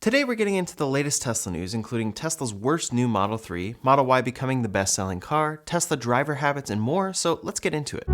Today we're getting into the latest Tesla news, including Tesla's worst new Model 3, Model Y becoming the best-selling car, Tesla driver habits, and more, so let's get into it.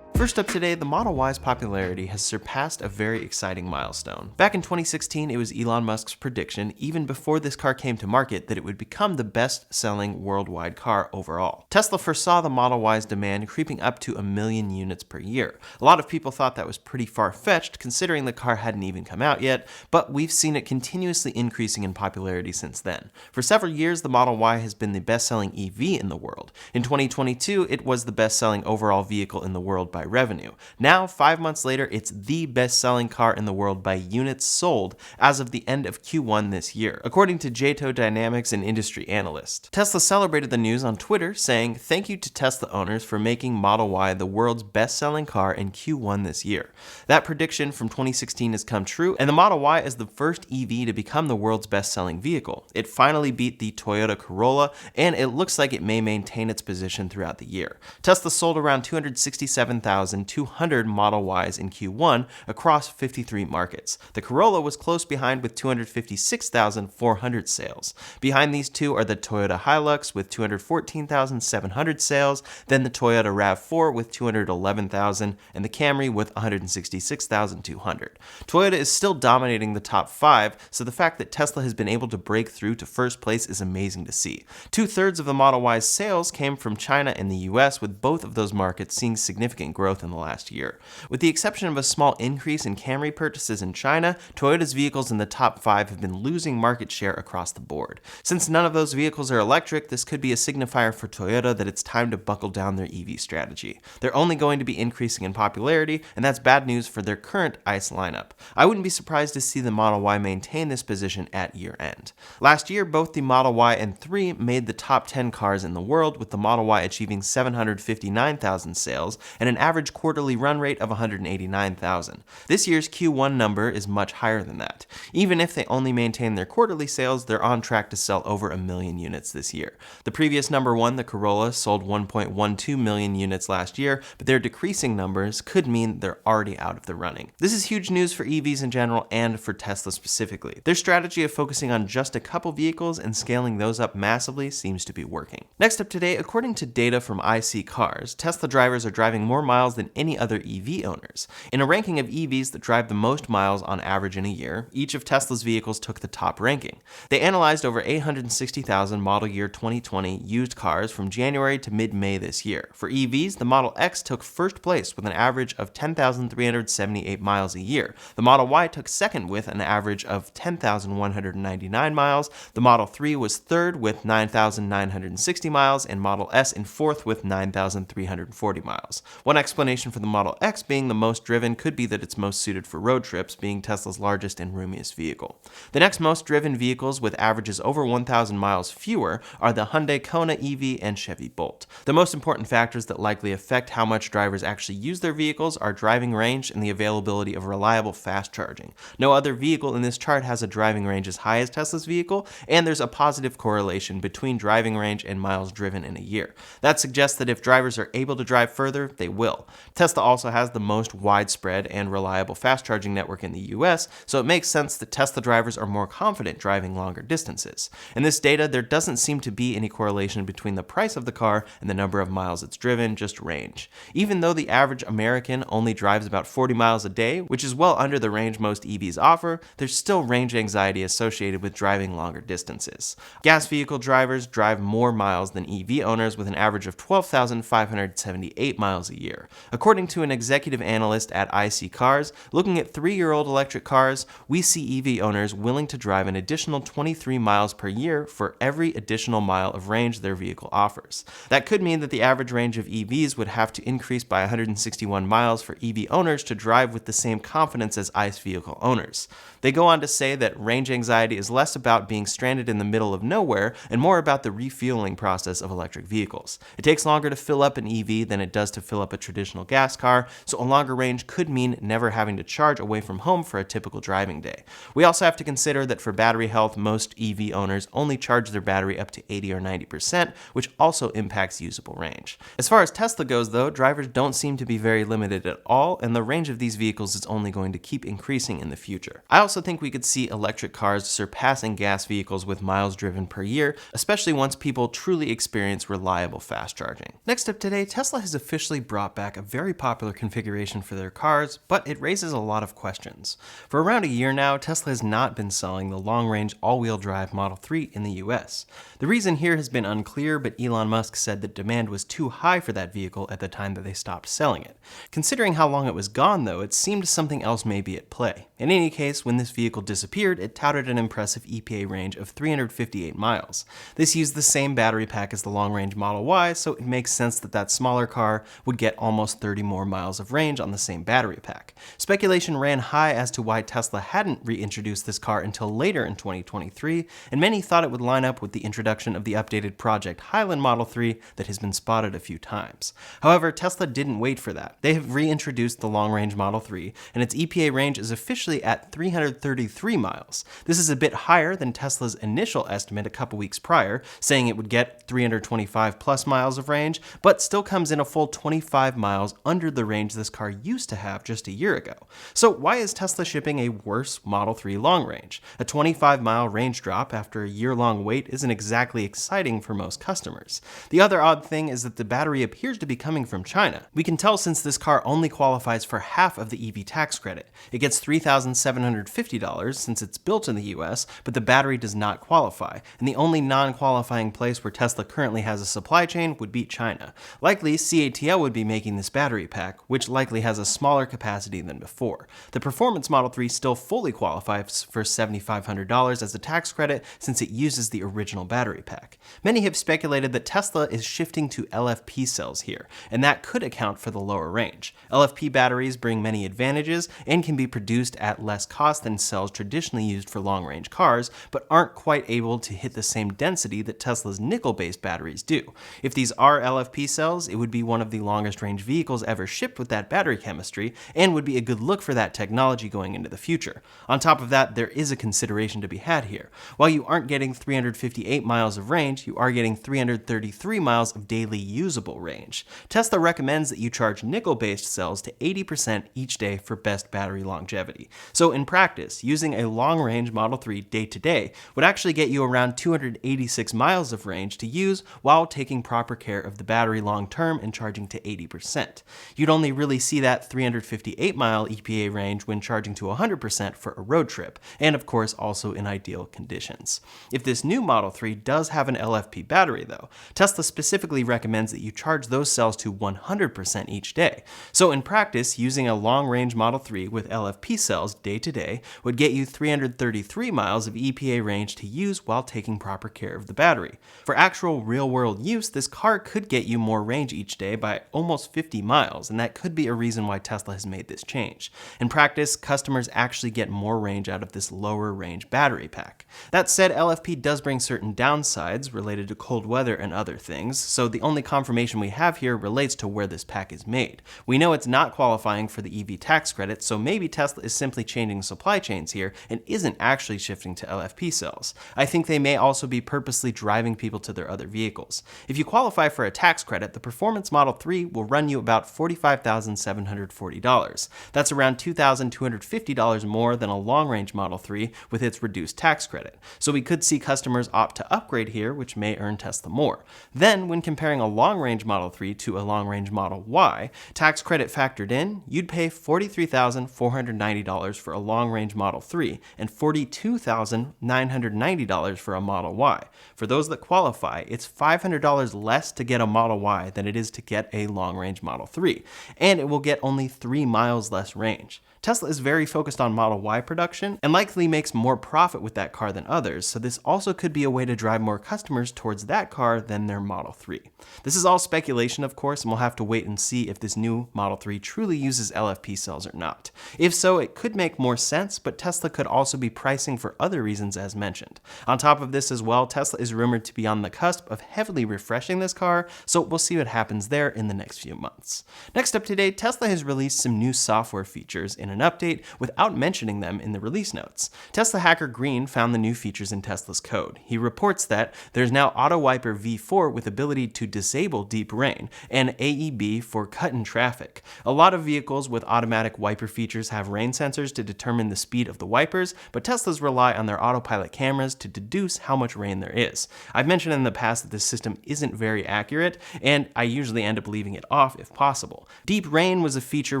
First up today, the Model Y's popularity has surpassed a very exciting milestone. Back in 2016, it was Elon Musk's prediction, even before this car came to market, that it would become the best-selling worldwide car overall. Tesla foresaw the Model Y's demand creeping up to 1 million units per year. A lot of people thought that was pretty far-fetched, considering the car hadn't even come out yet, but we've seen it continuously increasing in popularity since then. For several years, the Model Y has been the best-selling EV in the world. In 2022, it was the best-selling overall vehicle in the world by revenue. Now, 5 months later, it's the best-selling car in the world by units sold as of the end of Q1 this year, according to JATO Dynamics, an industry analyst. Tesla celebrated the news on Twitter, saying, "Thank you to Tesla owners for making Model Y the world's best-selling car in Q1 this year." That prediction from 2016 has come true, and the Model Y is the first EV to become the world's best-selling vehicle. It finally beat the Toyota Corolla, and it looks like it may maintain its position throughout the year. Tesla sold around 267,200 Model Ys in Q1 across 53 markets. The Corolla was close behind with 256,400 sales. Behind these two are the Toyota Hilux with 214,700 sales, then the Toyota RAV4 with 211,000, and the Camry with 166,200. Toyota is still dominating the top 5, so the fact that Tesla has been able to break through to first place is amazing to see. 2/3 of the Model Y's sales came from China and the US, with both of those markets seeing significant growth in the last year. With the exception of a small increase in Camry purchases in China, Toyota's vehicles in the top 5 have been losing market share across the board. Since none of those vehicles are electric, this could be a signifier for Toyota that it's time to buckle down their EV strategy. They're only going to be increasing in popularity, and that's bad news for their current ICE lineup. I wouldn't be surprised to see the Model Y maintain this position at year end. Last year, both the Model Y and 3 made the top 10 cars in the world, with the Model Y achieving 759,000 sales and an average quarterly run rate of 189,000. This year's Q1 number is much higher than that. Even if they only maintain their quarterly sales, they're on track to sell over 1 million units this year. The previous number one, the Corolla, sold 1.12 million units last year, but their decreasing numbers could mean they're already out of the running. This is huge news for EVs in general and for Tesla specifically. Their strategy of focusing on just a couple vehicles and scaling those up massively seems to be working. Next up today, according to data from IC Cars, Tesla drivers are driving more miles than any other EV owners. In a ranking of EVs that drive the most miles on average in a year, each of Tesla's vehicles took the top ranking. They analyzed over 860,000 model year 2020 used cars from January to mid-May this year. For EVs, the Model X took first place with an average of 10,378 miles a year. The Model Y took second with an average of 10,199 miles. The Model 3 was third with 9,960 miles, and Model S in fourth with 9,340 miles. One explanation for the Model X being the most driven could be that it's most suited for road trips, being Tesla's largest and roomiest vehicle. The next most driven vehicles with averages over 1,000 miles fewer are the Hyundai Kona EV and Chevy Bolt. The most important factors that likely affect how much drivers actually use their vehicles are driving range and the availability of reliable fast charging. No other vehicle in this chart has a driving range as high as Tesla's vehicle, and there's a positive correlation between driving range and miles driven in a year. That suggests that if drivers are able to drive further, they will. Tesla also has the most widespread and reliable fast charging network in the US, so it makes sense that Tesla drivers are more confident driving longer distances. In this data, there doesn't seem to be any correlation between the price of the car and the number of miles it's driven, just range. Even though the average American only drives about 40 miles a day, which is well under the range most EVs offer, there's still range anxiety associated with driving longer distances. Gas vehicle drivers drive more miles than EV owners, with an average of 12,578 miles a year. According to an executive analyst at IC Cars, looking at 3-year-old electric cars, we see EV owners willing to drive an additional 23 miles per year for every additional mile of range their vehicle offers. That could mean that the average range of EVs would have to increase by 161 miles for EV owners to drive with the same confidence as ICE vehicle owners. They go on to say that range anxiety is less about being stranded in the middle of nowhere and more about the refueling process of electric vehicles. It takes longer to fill up an EV than it does to fill up a traditional traditional gas car, so a longer range could mean never having to charge away from home for a typical driving day. We also have to consider that for battery health, most EV owners only charge their battery up to 80 or 90%, which also impacts usable range. As far as Tesla goes though, drivers don't seem to be very limited at all, and the range of these vehicles is only going to keep increasing in the future. I also think we could see electric cars surpassing gas vehicles with miles driven per year, especially once people truly experience reliable fast charging. Next up today, Tesla has officially brought back a very popular configuration for their cars, but it raises a lot of questions. For around a year now, Tesla has not been selling the long-range all-wheel drive Model 3 in the US. The reason here has been unclear, but Elon Musk said that demand was too high for that vehicle at the time that they stopped selling it. Considering how long it was gone though, it seemed something else may be at play. In any case, when this vehicle disappeared, it touted an impressive EPA range of 358 miles. This used the same battery pack as the long-range Model Y, so it makes sense that that smaller car would get almost 30 more miles of range on the same battery pack. Speculation ran high as to why Tesla hadn't reintroduced this car until later in 2023, and many thought it would line up with the introduction of the updated Project Highland Model 3 that has been spotted a few times. However, Tesla didn't wait for that. They have reintroduced the long-range Model 3, and its EPA range is officially at 333 miles. This is a bit higher than Tesla's initial estimate a couple weeks prior, saying it would get 325 plus miles of range, but still comes in a full 25 miles under the range this car used to have just a year ago. So why is Tesla shipping a worse Model 3 long range? A 25-mile range drop after a year-long wait isn't exactly exciting for most customers. The other odd thing is that the battery appears to be coming from China. We can tell since this car only qualifies for half of the EV tax credit. It gets $3,750 since it's built in the US, but the battery does not qualify, and the only non-qualifying place where Tesla currently has a supply chain would be China. Likely, CATL would be making this battery pack, which likely has a smaller capacity than before. The Performance Model 3 still fully qualifies for $7,500 as a tax credit since it uses the original battery pack. Many have speculated that Tesla is shifting to LFP cells here, and that could account for the lower range. LFP batteries bring many advantages and can be produced at less cost than cells traditionally used for long-range cars, but aren't quite able to hit the same density that Tesla's nickel-based batteries do. If these are LFP cells, it would be one of the longest range vehicles ever shipped with that battery chemistry, and would be a good look for that technology going into the future. On top of that, there is a consideration to be had here. While you aren't getting 358 miles of range, you are getting 333 miles of daily usable range. Tesla recommends that you charge nickel-based cells to 80% each day for best battery longevity. So in practice, using a long-range Model 3 day-to-day would actually get you around 286 miles of range to use while taking proper care of the battery long-term and charging to 80%. You'd only really see that 358-mile EPA range when charging to 100% for a road trip, and of course also in ideal conditions. If this new Model 3 does have an LFP battery though, Tesla specifically recommends that you charge those cells to 100% each day. So in practice, using a long-range Model 3 with LFP cells day-to-day would get you 333 miles of EPA range to use while taking proper care of the battery. For actual real-world use, this car could get you more range each day by almost 50 miles, and that could be a reason why Tesla has made this change. In practice, customers actually get more range out of this lower range battery pack. That said, LFP does bring certain downsides related to cold weather and other things, so the only confirmation we have here relates to where this pack is made. We know it's not qualifying for the EV tax credit, so maybe Tesla is simply changing supply chains here and isn't actually shifting to LFP cells. I think they may also be purposely driving people to their other vehicles. If you qualify for a tax credit, the Performance Model 3 will run you about $45,740. That's around $2,250 more than a long-range Model 3 with its reduced tax credit. So we could see customers opt to upgrade here, which may earn Tesla more. Then, when comparing a long-range Model 3 to a long-range Model Y, tax credit factored in, you'd pay $43,490 for a long-range Model 3 and $42,990 for a Model Y. For those that qualify, it's $500 less to get a Model Y than it is to get a long-range Model 3, and it will get only 3 miles less range. Tesla is very focused on Model Y production and likely makes more profit with that car than others, so this also could be a way to drive more customers towards that car than their Model 3. This is all speculation, of course, and we'll have to wait and see if this new Model 3 truly uses LFP cells or not. If so, it could make more sense, but Tesla could also be pricing for other reasons as mentioned. On top of this as well, Tesla is rumored to be on the cusp of heavily refreshing this car, so we'll see what happens there in the next few months. Next up today, Tesla has released some new software features in an update without mentioning them in the release notes. Tesla hacker Green found the new features in Tesla's code. He reports that there's now Auto Wiper V4 with ability to disable deep rain, and AEB for cut-in traffic. A lot of vehicles with automatic wiper features have rain sensors to determine the speed of the wipers, but Teslas rely on their autopilot cameras to deduce how much rain there is. I've mentioned in the past that this system isn't very accurate, and I usually end up leaving it off if possible. Deep rain was a feature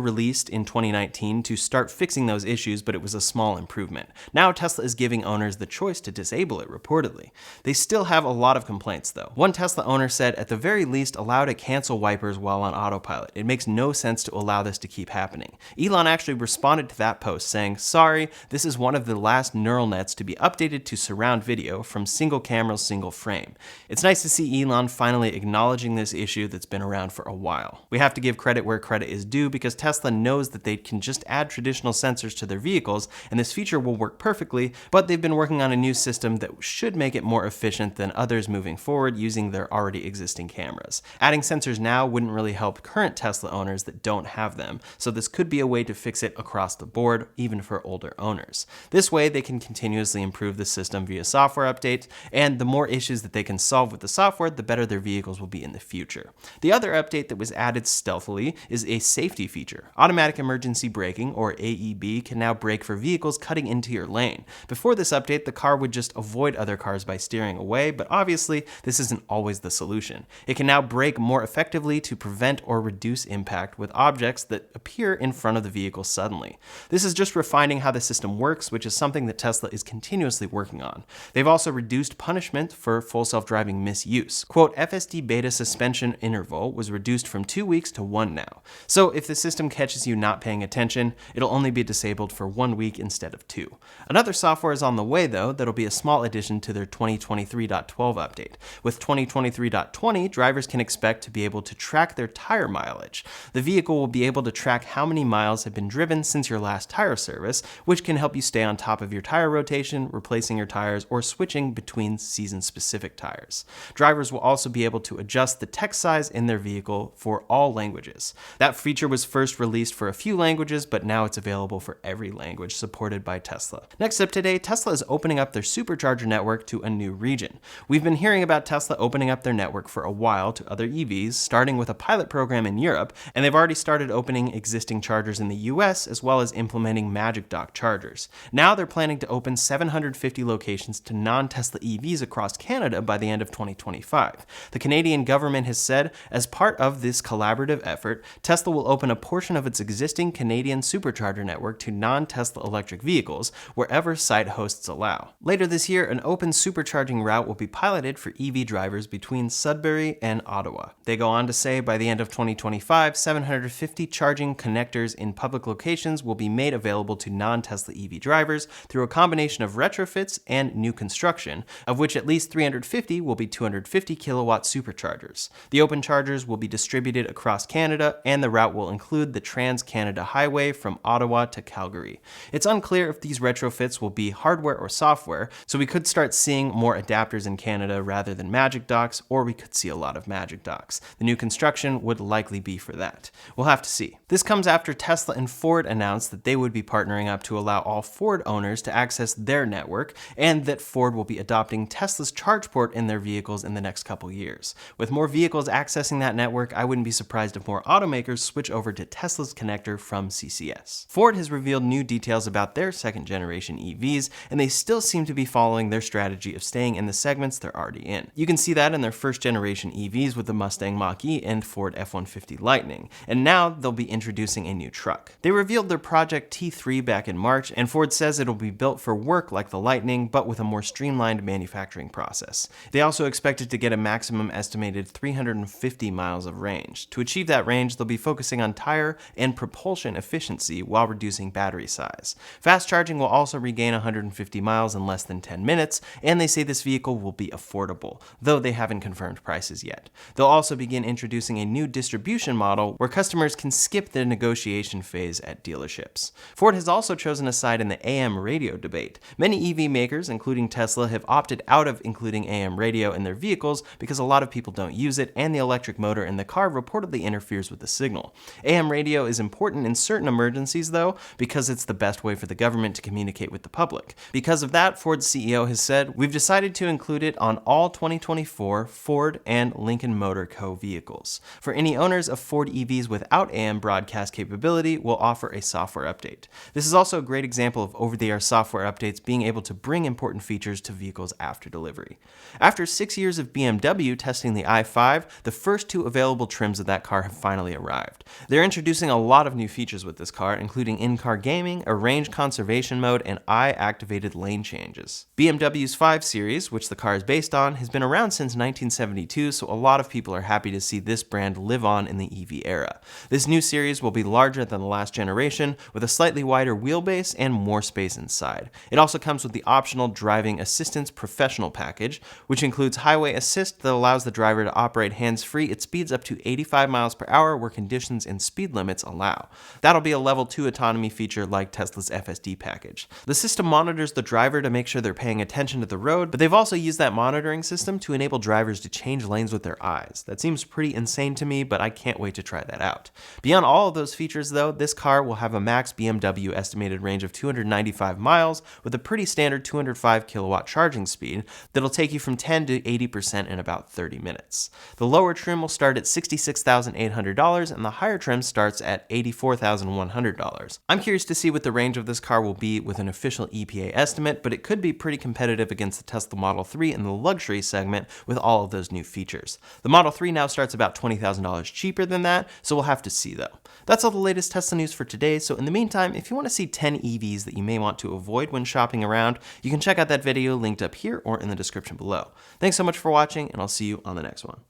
released in 2019 to start fixing those issues, but it was a small improvement. Now Tesla is giving owners the choice to disable it, reportedly. They still have a lot of complaints though. One Tesla owner said, at the very least, allow to cancel wipers while on autopilot. It makes no sense to allow this to keep happening. Elon actually responded to that post saying, sorry, this is one of the last neural nets to be updated to surround video from single camera, single frame. It's nice to see Elon finally acknowledging this issue that's been around for a while. We have to give credit where credit is due because Tesla knows that they can just add traditional sensors to their vehicles and this feature will work perfectly, but they've been working on a new system that should make it more efficient than others moving forward using their already existing cameras. Adding sensors now wouldn't really help current Tesla owners that don't have them, so this could be a way to fix it across the board, even for older owners. This way they can continuously improve the system via software updates, and the more issues that they can solve with the software, the better their vehicles will be in the future. The other update that was added stealthily is a safety feature. Automatic emergency braking, or AEB, can now brake for vehicles cutting into your lane. Before this update, the car would just avoid other cars by steering away, but obviously this isn't always the solution. It can now brake more effectively to prevent or reduce impact with objects that appear in front of the vehicle suddenly. This is just refining how the system works, which is something that Tesla is continuously working on. They've also reduced punishment for full self-driving misuse. Quote, FSD beta suspension interval was reduced from 2 weeks to 1 now. So if the system catches you not paying attention, it'll only be disabled for 1 week instead of 2. Another software is on the way though that'll be a small addition to their 2023.12 update. With 2023.20, drivers can expect to be able to track their tire mileage. The vehicle will be able to track how many miles have been driven since your last tire service, which can help you stay on top of your tire rotation, replacing your tires, or switching between season-specific tires. Drivers will also be able to adjust the text size in their vehicle for all languages. That feature was first released for a few languages, but now it's available for every language supported by Tesla. Next up today, Tesla is opening up their Supercharger network to a new region. We've been hearing about Tesla opening up their network for a while to other EVs, starting with a pilot program in Europe, and they've already started opening existing chargers in the US, as well as implementing Magic Dock chargers. Now they're planning to open 750 locations to non-Tesla EVs across Canada by the end of 2025. The Canadian government has said, as part of this collaborative effort, Tesla will open a portion of its existing Canadian supercharger network to non-Tesla electric vehicles, wherever site hosts allow. Later this year, an open supercharging route will be piloted for EV drivers between Sudbury and Ottawa. They go on to say by the end of 2025, 750 charging connectors in public locations will be made available to non-Tesla EV drivers through a combination of retrofits and new construction, of which at least 350 will be 250 kilowatt superchargers. The open chargers will be distributed across Canada, and the route will include the Trans-Canada Highway from Ottawa to Calgary. It's unclear if these retrofits will be hardware or software, so we could start seeing more adapters in Canada rather than Magic Docks, or we could see a lot of Magic Docks. The new construction would likely be for that. We'll have to see. This comes after Tesla and Ford announced that they would be partnering up to allow all Ford owners to access their network, and that Ford will be adopting Tesla's ChargePort in their vehicles in the next couple years. With more vehicles accessing that network, I wouldn't be surprised if more automakers switch over to Tesla's connector from CCS. Ford has revealed new details about their second-generation EVs, and they still seem to be following their strategy of staying in the segments they're already in. You can see that in their first-generation EVs with the Mustang Mach-E and Ford F-150 Lightning, and now they'll be introducing a new truck. They revealed their Project T3 back in March, and Ford says it'll be built for work like the Lightning, but with a more streamlined manufacturing process. They also expect it to get a maximum estimated 350 miles of range. To achieve that range, they'll be focusing on tire and propulsion efficiency. efficiency while reducing battery size. Fast charging will also regain 150 miles in less than 10 minutes, and they say this vehicle will be affordable, though they haven't confirmed prices yet. They'll also begin introducing a new distribution model where customers can skip the negotiation phase at dealerships. Ford has also chosen a side in the AM radio debate. Many EV makers, including Tesla, have opted out of including AM radio in their vehicles because a lot of people don't use it, and the electric motor in the car reportedly interferes with the signal. AM radio is important in certain emergencies, though, because it's the best way for the government to communicate with the public. Because of that, Ford's CEO has said, "We've decided to include it on all 2024 Ford and Lincoln Motor Co. vehicles. For any owners of Ford EVs without AM broadcast capability, we'll offer a software update." This is also a great example of over-the-air software updates being able to bring important features to vehicles after delivery. After 6 years of BMW testing the i5, the first 2 available trims of that car have finally arrived. They're introducing a lot of new features with this car, including in-car gaming, a range conservation mode, and eye-activated lane changes. BMW's 5 Series, which the car is based on, has been around since 1972, so a lot of people are happy to see this brand live on in the EV era. This new series will be larger than the last generation, with a slightly wider wheelbase and more space inside. It also comes with the optional Driving Assistance Professional package, which includes highway assist that allows the driver to operate hands-free at speeds up to 85 miles per hour where conditions and speed limits allow. That'll be a level 2 autonomy feature like Tesla's FSD package. The system monitors the driver to make sure they're paying attention to the road, but they've also used that monitoring system to enable drivers to change lanes with their eyes. That seems pretty insane to me, but I can't wait to try that out. Beyond all of those features though, this car will have a max BMW estimated range of 295 miles with a pretty standard 205 kilowatt charging speed that'll take you from 10 to 80% in about 30 minutes. The lower trim will start at $66,800 and the higher trim starts at $84,100. I'm curious to see what the range of this car will be with an official EPA estimate, but it could be pretty competitive against the Tesla Model 3 in the luxury segment with all of those new features. The Model 3 now starts about $20,000 cheaper than that, so we'll have to see though. That's all the latest Tesla news for today, so in the meantime, if you want to see 10 EVs that you may want to avoid when shopping around, you can check out that video linked up here or in the description below. Thanks so much for watching, and I'll see you on the next one.